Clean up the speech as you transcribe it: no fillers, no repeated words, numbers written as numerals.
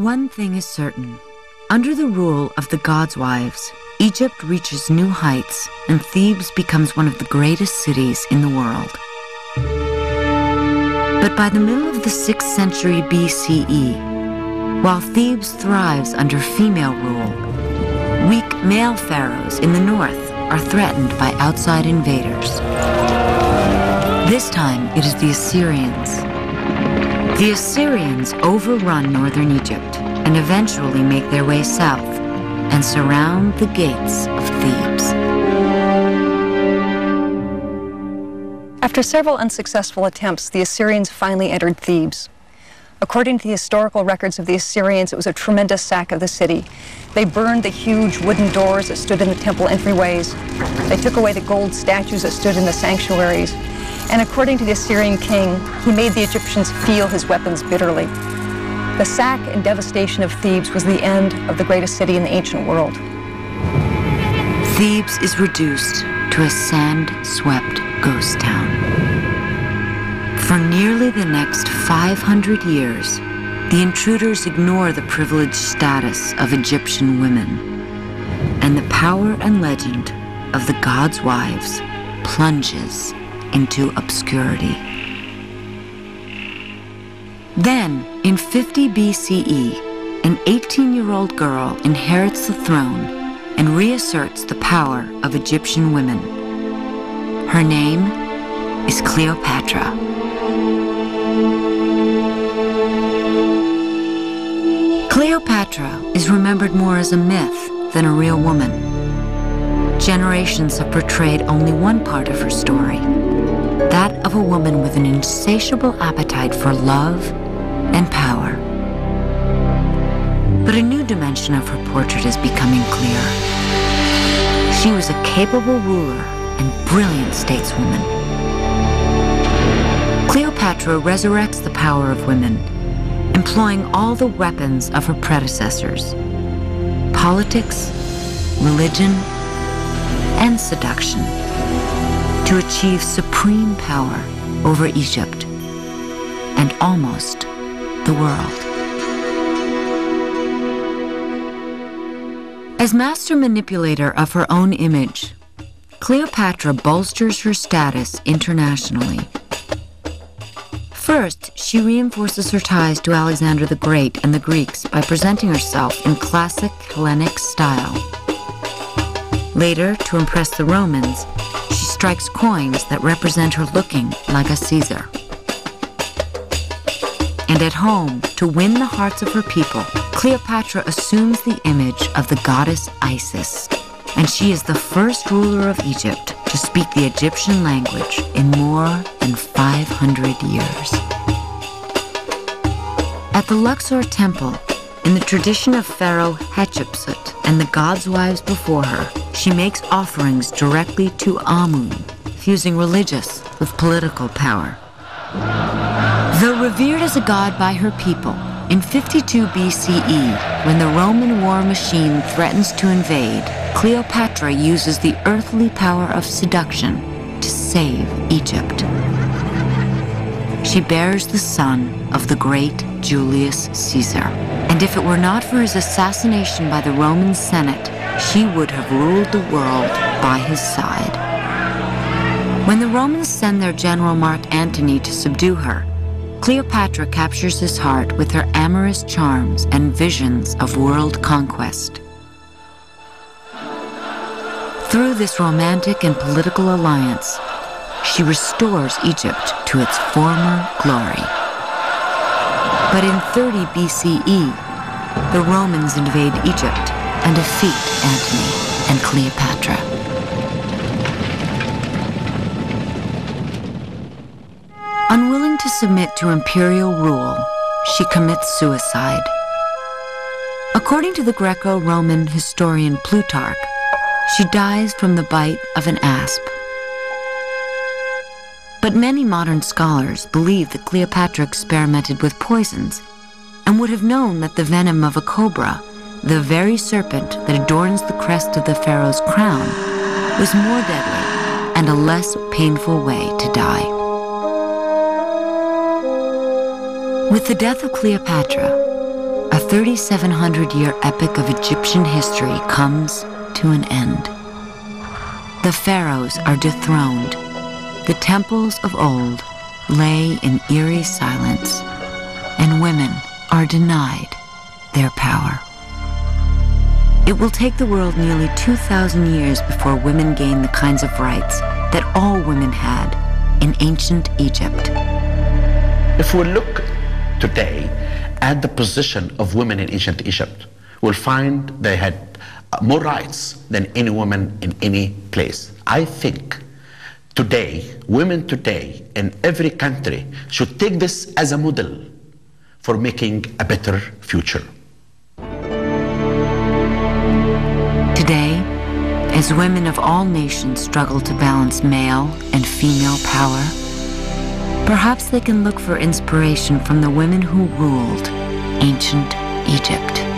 One thing is certain. Under the rule of the gods' wives, Egypt reaches new heights and Thebes becomes one of the greatest cities in the world. But by the middle of the 6th century BCE, while Thebes thrives under female rule, weak male pharaohs in the north are threatened by outside invaders. This time it is the Assyrians. The Assyrians overrun northern Egypt and eventually make their way south and surround the gates of Thebes. After several unsuccessful attempts, the Assyrians finally entered Thebes. According to the historical records of the Assyrians, it was a tremendous sack of the city. They burned the huge wooden doors that stood in the temple entryways. They took away the gold statues that stood in the sanctuaries. And according to the Assyrian king, he made the Egyptians feel his weapons bitterly. The sack and devastation of Thebes was the end of the greatest city in the ancient world. Thebes is reduced to a sand-swept ghost town. For nearly the next 500 years, the intruders ignore the privileged status of Egyptian women, and the power and legend of the gods' wives plunges into obscurity. Then, in 50 BCE, an 18-year-old girl inherits the throne and reasserts the power of Egyptian women. Her name is Cleopatra. Cleopatra is remembered more as a myth than a real woman. Generations have portrayed only one part of her story, that of a woman with an insatiable appetite for love and power. But a new dimension of her portrait is becoming clear. She was a capable ruler and brilliant stateswoman. Cleopatra resurrects the power of women, employing all the weapons of her predecessors: politics, religion, and seduction, to achieve supreme power over Egypt and almost the world. As master manipulator of her own image, Cleopatra bolsters her status internationally. First, she reinforces her ties to Alexander the Great and the Greeks by presenting herself in classic Hellenic style. Later, to impress the Romans, she strikes coins that represent her looking like a Caesar. And at home, to win the hearts of her people, Cleopatra assumes the image of the goddess Isis, and she is the first ruler of Egypt to speak the Egyptian language in more than 500 years. At the Luxor Temple, in the tradition of Pharaoh Hatshepsut and the gods' wives before her, she makes offerings directly to Amun, fusing religious with political power. Though revered as a god by her people, in 52 BCE, when the Roman war machine threatens to invade, Cleopatra uses the earthly power of seduction to save Egypt. She bears the son of the great Julius Caesar, and if it were not for his assassination by the Roman Senate, she would have ruled the world by his side. When the Romans send their general Mark Antony to subdue her, Cleopatra captures his heart with her amorous charms and visions of world conquest. Through this romantic and political alliance, she restores Egypt to its former glory. But in 30 BCE, the Romans invade Egypt and defeat Antony and Cleopatra. Unwilling to submit to imperial rule, she commits suicide. According to the Greco-Roman historian Plutarch, she dies from the bite of an asp. But many modern scholars believe that Cleopatra experimented with poisons and would have known that the venom of a cobra, the very serpent that adorns the crest of the pharaoh's crown, was more deadly and a less painful way to die. With the death of Cleopatra, a 3,700-year epic of Egyptian history comes to an end. The pharaohs are dethroned. The temples of old lay in eerie silence, and women are denied their power. It will take the world nearly 2,000 years before women gain the kinds of rights that all women had in ancient Egypt. If we look today at the position of women in ancient Egypt, we'll find they had more rights than any woman in any place. I think today, women today in every country should take this as a model for making a better future. Today, as women of all nations struggle to balance male and female power, perhaps they can look for inspiration from the women who ruled ancient Egypt.